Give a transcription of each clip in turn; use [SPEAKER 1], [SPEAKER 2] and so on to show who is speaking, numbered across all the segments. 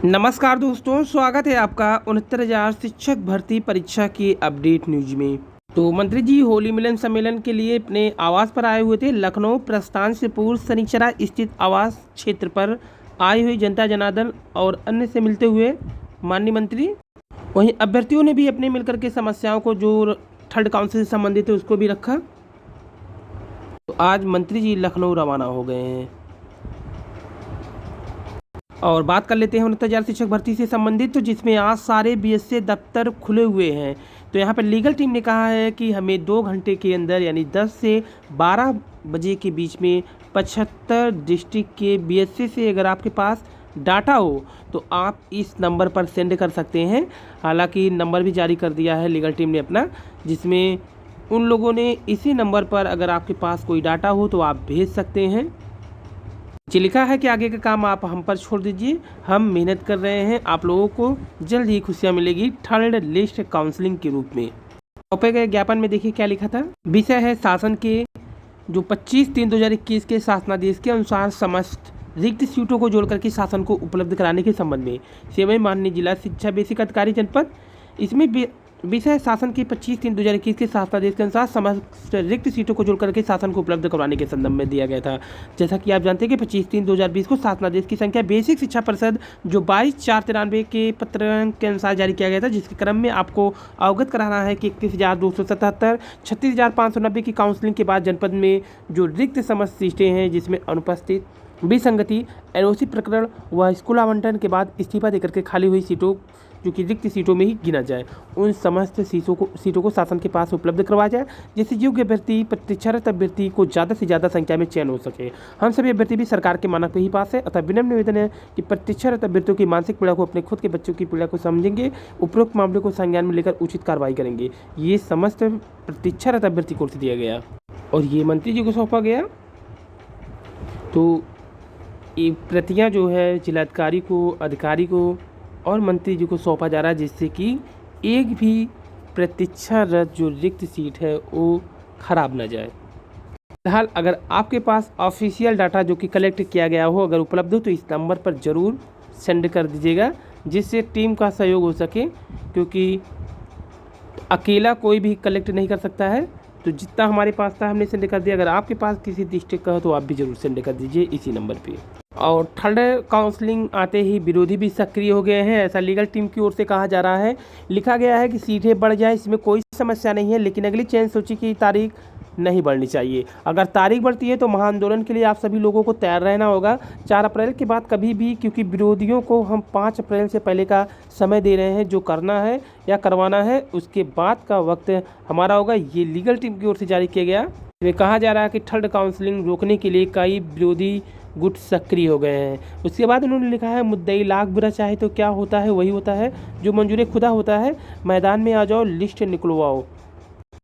[SPEAKER 1] नमस्कार दोस्तों, स्वागत है आपका 69,000 शिक्षक भर्ती परीक्षा की अपडेट न्यूज में। तो मंत्री जी होली मिलन सम्मेलन के लिए अपने आवास पर आए हुए थे। लखनऊ प्रस्थान से पूर्व शनिचरा स्थित आवास क्षेत्र पर आई हुई जनता जनार्दन और अन्य से मिलते हुए माननीय मंत्री, वहीं अभ्यर्थियों ने भी अपने मिलकर के समस्याओं को जो थर्ड काउंसिल से संबंधित है उसको भी रखा। तो आज मंत्री जी लखनऊ रवाना हो गए हैं और बात कर लेते हैं 69,000 शिक्षक भर्ती से संबंधित, तो जिसमें आज सारे बीएसए दफ्तर खुले हुए हैं। तो यहाँ पर लीगल टीम ने कहा है कि हमें 2 घंटे के अंदर यानी 10 से 12 बजे के बीच में 75 डिस्ट्रिक्ट के बीएसए से अगर आपके पास डाटा हो तो आप इस नंबर पर सेंड कर सकते हैं। हालांकि नंबर भी जारी कर दिया है लीगल टीम ने अपना, जिसमें उन लोगों ने इसी नंबर पर अगर आपके पास कोई डाटा हो तो आप भेज सकते हैं। जी लिखा है कि आगे का काम आप हम पर छोड़ दीजिए, हम मेहनत कर रहे हैं, आप लोगों को जल्द ही खुशियां मिलेगी थर्ड लिस्ट काउंसलिंग के रूप में। सौंपे गए ज्ञापन में देखिए क्या लिखा था। विषय है शासन के जो 25/3/2021 के शासनादेश के अनुसार समस्त रिक्त सीटों को जोड़कर के शासन को उपलब्ध कराने के संबंध में सेवई माननीय जिला शिक्षा बेसिक अधिकारी जनपद। इसमें विषय शासन के 25/3/2021 के शासनादेश के अनुसार समस्त रिक्त सीटों को जोड़कर के शासन को उपलब्ध करवाने के संदर्भ में दिया गया था। जैसा कि आप जानते हैं कि 25/3/2020 को शासनादेश की संख्या बेसिक शिक्षा परिषद जो 22/4/93 के पत्र के अनुसार जारी किया गया था, जिसके क्रम में आपको अवगत कराना है कि 31,277 36,590 की काउंसलिंग के बाद जनपद में जो रिक्त समस्त सीटें हैं जिसमें अनुपस्थित, विसंगति, एनओसी प्रकरण व स्कूल आवंटन के बाद इस्तीफा देकर के खाली हुई सीटों जो कि रिक्त सीटों में ही गिना जाए, उन समस्त सीटों को शासन के पास उपलब्ध करवाया जाए, जिससे योग्य अभ्यर्थी प्रतीक्षारत अभ्यर्थी को ज़्यादा से ज़्यादा संख्या में चयन हो सके। हम सभी अभ्यर्थी भी सरकार के मानक पे ही पास है, अतः विनम्र निवेदन है कि प्रतीक्षारत अभ्यर्थियों की मानसिक पीड़ा को अपने खुद के बच्चों की पीड़ा को समझेंगे, उपरोक्त मामले को संज्ञान में लेकर उचित कार्रवाई करेंगे। ये समस्त प्रतीक्षारत अभ्यर्थी को दिया गया और ये मंत्री जी को सौंपा गया। तो ये प्रतियाँ जो है जिलाधिकारी को, अधिकारी को और मंत्री जी को सौंपा जा रहा है, जिससे कि एक भी प्रतीक्षारत जो रिक्त सीट है वो खराब ना जाए। फिलहाल अगर आपके पास ऑफिशियल डाटा जो कि कलेक्ट किया गया हो अगर उपलब्ध हो तो इस नंबर पर ज़रूर सेंड कर दीजिएगा, जिससे टीम का सहयोग हो सके, क्योंकि अकेला कोई भी कलेक्ट नहीं कर सकता है। तो जितना हमारे पास था हमने सेंड कर दिया। अगर आपके पास किसी डिस्ट्रिक्ट का हो तो आप भी ज़रूर सेंड कर दीजिए इसी नंबर पे। और थर्ड काउंसलिंग आते ही विरोधी भी सक्रिय हो गए हैं, ऐसा लीगल टीम की ओर से कहा जा रहा है। लिखा गया है कि सीटें बढ़ जाए इसमें कोई समस्या नहीं है, लेकिन अगली चयन सूची की तारीख नहीं बढ़नी चाहिए। अगर तारीख बढ़ती है तो महाआंदोलन के लिए आप सभी लोगों को तैयार रहना होगा 4 अप्रैल के बाद कभी भी, क्योंकि विरोधियों को हम 5 अप्रैल से पहले का समय दे रहे हैं। जो करना है या करवाना है उसके बाद का वक्त हमारा होगा। ये लीगल टीम की ओर से जारी किया गया। इसमें कहा जा रहा है कि थर्ड काउंसलिंग रोकने के लिए कई विरोधी गुट सक्रिय हो गए हैं। उसके बाद उन्होंने लिखा है मुद्दई लाख बुरा चाहे तो क्या होता है वही होता है, जो मंजूर खुदा होता है, मैदान में आ जाओ, लिस्ट निकलवाओ।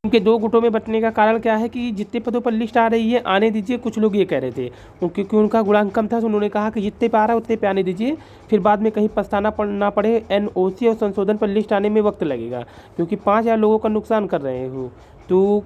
[SPEAKER 1] उनके 2 गुटों में बंटने का कारण क्या है कि जितने पदों पर लिस्ट आ रही है आने दीजिए। कुछ लोग ये कह रहे थे क्योंकि उनका गुणांक कम था तो उन्होंने कहा कि जितने पे आ रहा है उतने पे आने दीजिए, फिर बाद में कहीं पछताना ना पड़े। एनओसी और संशोधन पर लिस्ट आने में वक्त लगेगा, क्योंकि 5,000 लोगों का नुकसान कर रहे हो। तो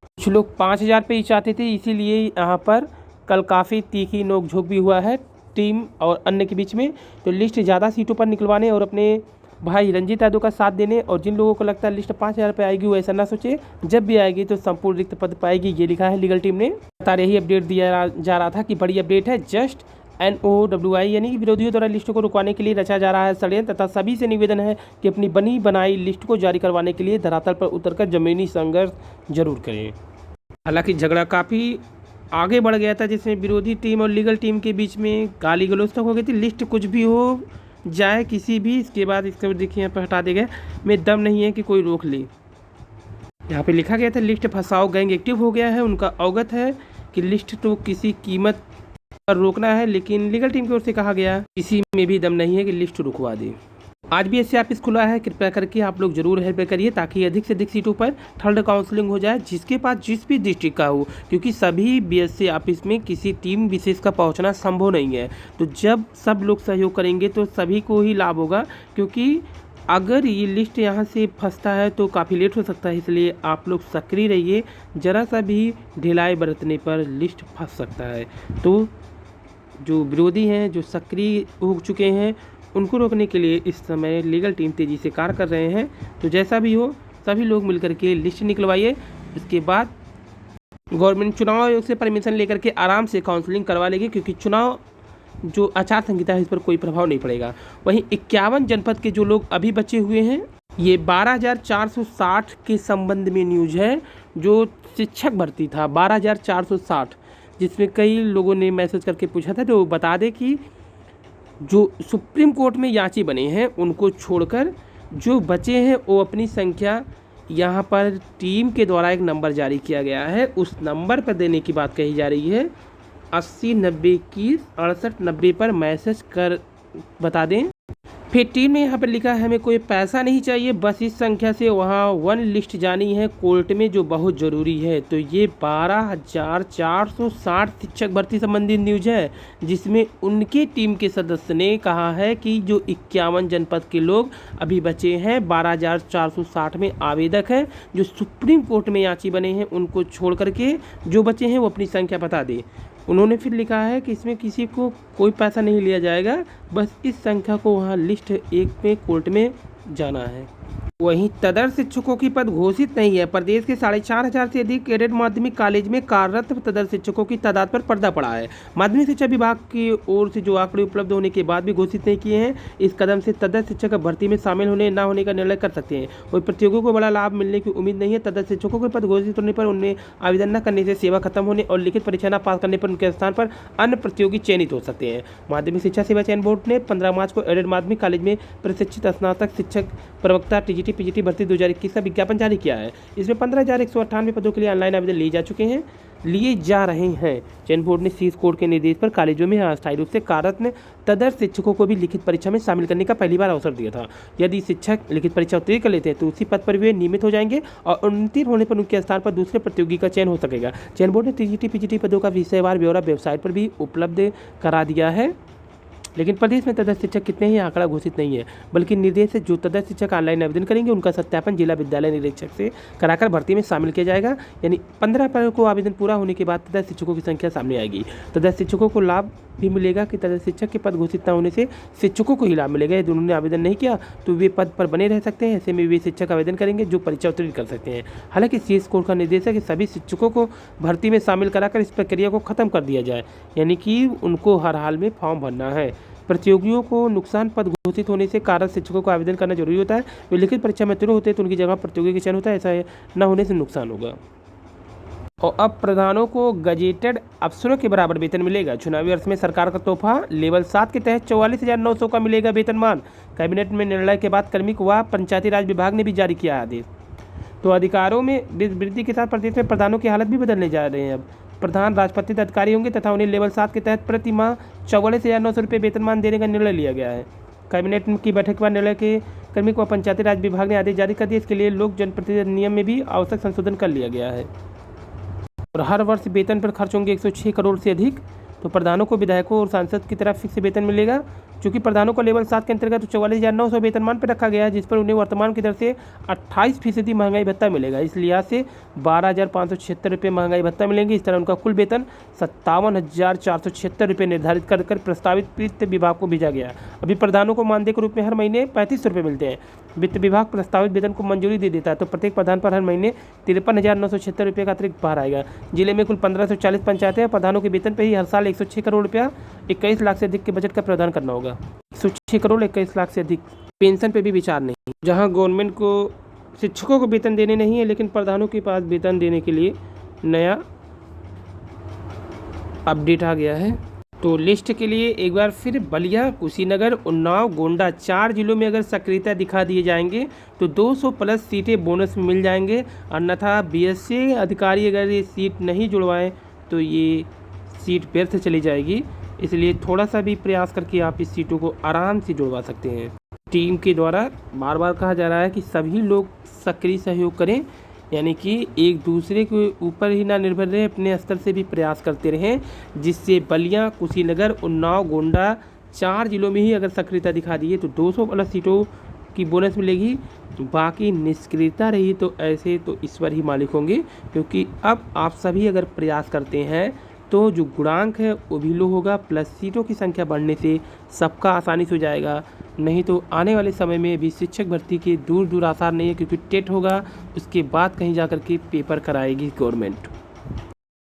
[SPEAKER 1] कुछ लोग 5,000 पे ही चाहते थे, इसीलिए यहाँ पर कल काफ़ी तीखी नोकझोंक भी हुआ है टीम और अन्य के बीच में। तो लिस्ट ज़्यादा सीटों पर निकलवाने और अपने भाई रंजीत यादव का साथ देने, और जिन लोगों को लगता है लिस्ट 5,000 पे आएगी वो ऐसा ना सोचे, जब भी आएगी तो संपूर्ण रिक्त पद पाएगी। ये लिखा है लीगल टीम ने। लगातार यही अपडेट दिया जा रहा था कि बड़ी अपडेट है। जस्ट NOWI यानी कि विरोधियों द्वारा लिस्ट को रुकवाने के लिए रचा जा रहा है षड्यंत्र, तथा सभी से निवेदन है कि अपनी बनी बनाई लिस्ट को जारी करवाने के लिए धरातल पर उतरकर जमीनी संघर्ष जरूर करें। हालांकि झगड़ा काफ़ी आगे बढ़ गया था, जिसमें विरोधी टीम और लीगल टीम के बीच में गाली गलौज तक हो गई थी। लिस्ट कुछ भी हो जाए किसी भी, इसके बाद इसको देखिए यहाँ पर हटा देगा में दम नहीं है कि कोई रोक ले। यहाँ पे लिखा गया था लिस्ट फंसाओ गैंग एक्टिव हो गया है, उनका अवगत है कि लिस्ट तो किसी कीमत पर रोकना है, लेकिन लीगल टीम की ओर से कहा गया किसी में भी दम नहीं है कि लिस्ट रुकवा दे। आज भी ऐसे ऑफिस खुला है, कृपया करके आप लोग जरूर हेल्प करिए ताकि अधिक से अधिक सीटों पर थर्ड काउंसलिंग हो जाए, जिसके पास जिस भी डिस्ट्रिक्ट का हो, क्योंकि सभी बीएससी ऑफिस में किसी टीम विशेष का पहुंचना संभव नहीं है। तो जब सब लोग सहयोग करेंगे तो सभी को ही लाभ होगा, क्योंकि अगर ये लिस्ट यहाँ से फंसता है तो काफ़ी लेट हो सकता है। इसलिए आप लोग सक्रिय रहिए, ज़रा सा भी ढिलाई बरतने पर लिस्ट फंस सकता है। तो जो विरोधी हैं, जो सक्रिय हो चुके हैं, उनको रोकने के लिए इस समय लीगल टीम तेज़ी से कार्य कर रहे हैं। तो जैसा भी हो सभी लोग मिलकर के लिस्ट निकलवाइए। इसके बाद गवर्नमेंट चुनाव आयोग से परमिशन लेकर के आराम से काउंसलिंग करवा लेगी, क्योंकि चुनाव जो आचार संहिता है इस पर कोई प्रभाव नहीं पड़ेगा। वहीं 51 जनपद के जो लोग अभी बचे हुए हैं, ये 12,460 के संबंध में न्यूज है। जो शिक्षक भर्ती था 12,460, जिसमें कई लोगों ने मैसेज करके पूछा था, तो बता दें कि जो सुप्रीम कोर्ट में याची बने हैं उनको छोड़कर जो बचे हैं वो अपनी संख्या यहाँ पर टीम के द्वारा एक नंबर जारी किया गया है, उस नंबर पर देने की बात कही जा रही है। 80 90 21 68 90 पर मैसेज कर बता दें। फिर टीम ने यहाँ पर लिखा है, हमें कोई पैसा नहीं चाहिए, बस इस संख्या से वहाँ 1 लिस्ट जानी है कोर्ट में, जो बहुत ज़रूरी है। तो ये 12,460 शिक्षक भर्ती संबंधी न्यूज है, जिसमें उनके टीम के सदस्य ने कहा है कि जो 51 जनपद के लोग अभी बचे हैं, 12,460 में आवेदक हैं, जो सुप्रीम कोर्ट में याची बने हैं, उनको छोड़ करके जो बचे हैं वो अपनी संख्या बता दें। उन्होंने फिर लिखा है कि इसमें किसी को कोई पैसा नहीं लिया जाएगा, बस इस संख्या को वहाँ लिस्ट 1 में कोर्ट में जाना है। वहीं तदर्थ शिक्षकों की पद घोषित नहीं है। प्रदेश के 4,500 से अधिक कैडेट माध्यमिक कॉलेज में कार्यरत तदर्थ शिक्षकों की तादाद पर पर्दा पड़ा है। माध्यमिक शिक्षा विभाग की ओर से जो आंकड़े उपलब्ध होने के बाद भी घोषित नहीं किए हैं, इस कदम से तदर्थ शिक्षक भर्ती में शामिल होने न होने का निर्णय कर सकते हैं। वही प्रतियोगियों को बड़ा लाभ मिलने की उम्मीद नहीं है। तदर्थ शिक्षकों के पद घोषित होने पर उनमें आवेदन न करने से, सेवा खत्म होने और लिखित परीक्षा न पास करने पर उनके स्थान पर अन्य प्रतियोगी चयनित हो सकते हैं। माध्यमिक शिक्षा सेवा चयन बोर्ड ने 15 मार्च को एडेड माध्यमिक कॉलेज में प्रशिक्षित स्नातक शिक्षक प्रवक्ता टीजीटी पीजीटी भर्ती 2021 का विज्ञापन जारी किया है। इसमें 15,198 पदों के लिए ऑनलाइन आवेदन लिए जा रहे हैं। चयन बोर्ड ने शीर्ष कोर्ट के निर्देश पर कॉलेजों में अस्थायी रूप से कार्यरत तदर्थ शिक्षकों को भी लिखित परीक्षा में शामिल करने का पहली बार अवसर दिया था। यदि शिक्षक लिखित परीक्षा उत्तीर्ण कर लेते हैं तो उसी पद पर वे नियमित हो जाएंगे और उत्तीर्ण होने पर उनके स्थान पर दूसरे प्रतियोगी का चयन हो सकेगा। चयन बोर्ड ने टीजीटी पीजीटी पदों का विषयवार ब्यौरा वेबसाइट पर भी उपलब्ध करा दिया है। लेकिन प्रदेश में तदर्थ शिक्षक कितने ही आंकड़ा घोषित नहीं है, बल्कि निर्देश से जो तदर्थ शिक्षक ऑनलाइन आवेदन करेंगे उनका सत्यापन जिला विद्यालय निरीक्षक से कराकर भर्ती में शामिल किया जाएगा। यानी 15 अप्रैल को आवेदन पूरा होने के बाद तदर्थ शिक्षकों की संख्या सामने आएगी। तदर्थ शिक्षकों को लाभ भी मिलेगा कि तदर्थ शिक्षक के पद घोषित न होने से शिक्षकों को ही लाभ मिलेगा। यदि उन्होंने आवेदन नहीं किया तो वे पद पर बने रह सकते हैं। ऐसे में वे शिक्षक आवेदन करेंगे जो परीक्षा उत्तीर्ण कर सकते हैं। हालांकि शीर्ष कोर्ट का निर्देश है कि सभी शिक्षकों को भर्ती में शामिल कराकर इस प्रक्रिया को खत्म कर दिया जाए, यानी कि उनको हर हाल में फॉर्म भरना है। प्रतियोगियों को नुकसान पद घोषित होने से कार्यरत शिक्षकों को आवेदन करना जरूरी होता है। वे लिखित परीक्षा में उत्तीर्ण होते हैं तो उनकी जगह प्रतियोगी का चयन होता है, ऐसा न होने से नुकसान होगा। और अब प्रधानों को गजेटेड अफसरों के बराबर वेतन मिलेगा। चुनावी अर्थ में सरकार का तोहफा, लेवल 7 के तहत 44,900 का मिलेगा वेतनमान। कैबिनेट में निर्णय के बाद कार्मिक व पंचायती राज विभाग ने भी जारी किया आदेश। तो अधिकारों में वृद्धि के साथ प्रदेश में प्रधानों की हालत भी बदलने जा रहे हैं। अब प्रधान राजपत्रित अधिकारी होंगे तथा उन्हें लेवल 7 के तहत प्रति माह 44,900 रुपये वेतनमान देने का निर्णय लिया गया है। कैबिनेट की बैठक के बाद निर्णय के कार्मिक व पंचायती राज विभाग ने आदेश जारी कर दिया। इसके लिए लोक जनप्रतिनिधि नियम में भी आवश्यक संशोधन कर लिया गया है। और हर वर्ष वेतन पर खर्च होंगे 106 करोड़ से अधिक। तो प्रधानों को विधायकों और सांसद की तरफ फिक्स वेतन मिलेगा। चूँकि प्रधानों को लेवल 7 के अंतर्गत 44,900 वेतनमान पर रखा गया है, जिस पर उन्हें वर्तमान की दर से 28% महंगाई भत्ता मिलेगा। इस लिहाज से 12,576 रुपये महंगाई भत्ता मिलेंगे। इस तरह उनका कुल वेतन 57,476 रुपये निर्धारित कर प्रस्तावित वित्त विभाग को भेजा गया। अभी प्रधानों को मानदेय के रूप में हर महीने 35 रुपये मिलते हैं। वित्त विभाग प्रस्तावित वेतन को मंजूरी दे देता है तो प्रत्येक प्रधान पर हर महीने 53,976 रुपये का अतिरिक्त भार आएगा। जिले में कुल 1540 पंचायतें हैं। प्रधानों के वेतन पर ही हर साल 106 करोड़ रुपया 21 लाख से अधिक के बजट का प्रावधान करना होगा। 106 करोड़ 21 लाख से अधिक। पेंशन पे भी विचार नहीं, जहां गवर्नमेंट को शिक्षकों को वेतन देने नहीं है, लेकिन प्रधानों के पास वेतन देने के लिए नया अपडेट आ गया है। तो लिस्ट के लिए एक बार फिर बलिया, कुशीनगर, उन्नाव, गोंडा 4 जिलों में अगर सक्रियता दिखा दिए जाएंगे तो 200 प्लस सीटें बोनस में मिल जाएंगे। अन्यथा बीएससी अधिकारी अगर ये सीट नहीं जुड़वाएं तो ये सीट व्यर्थ चली जाएगी। इसलिए थोड़ा सा भी प्रयास करके आप इस सीटों को आराम से जुड़वा सकते हैं। टीम के द्वारा बार बार कहा जा रहा है कि सभी लोग सक्रिय सहयोग करें, यानी कि एक दूसरे के ऊपर ही ना निर्भर रहे, अपने स्तर से भी प्रयास करते रहें, जिससे बलिया, कुशीनगर, उन्नाव, गोंडा 4 जिलों में ही अगर सक्रियता दिखा दी तो 200 प्लस सीटों की बोनस मिलेगी। बाकी निष्क्रियता रही तो ऐसे तो ईश्वर ही मालिक होंगे, क्योंकि अब आप सभी अगर प्रयास करते हैं तो जो गुणांक है वो भी लो होगा, प्लस सीटों की संख्या बढ़ने से सबका आसानी से हो जाएगा। नहीं तो आने वाले समय में भी शिक्षक भर्ती के दूर दूर आसार नहीं है, क्योंकि टेट होगा, उसके बाद कहीं जा कर के पेपर कराएगी गवर्नमेंट।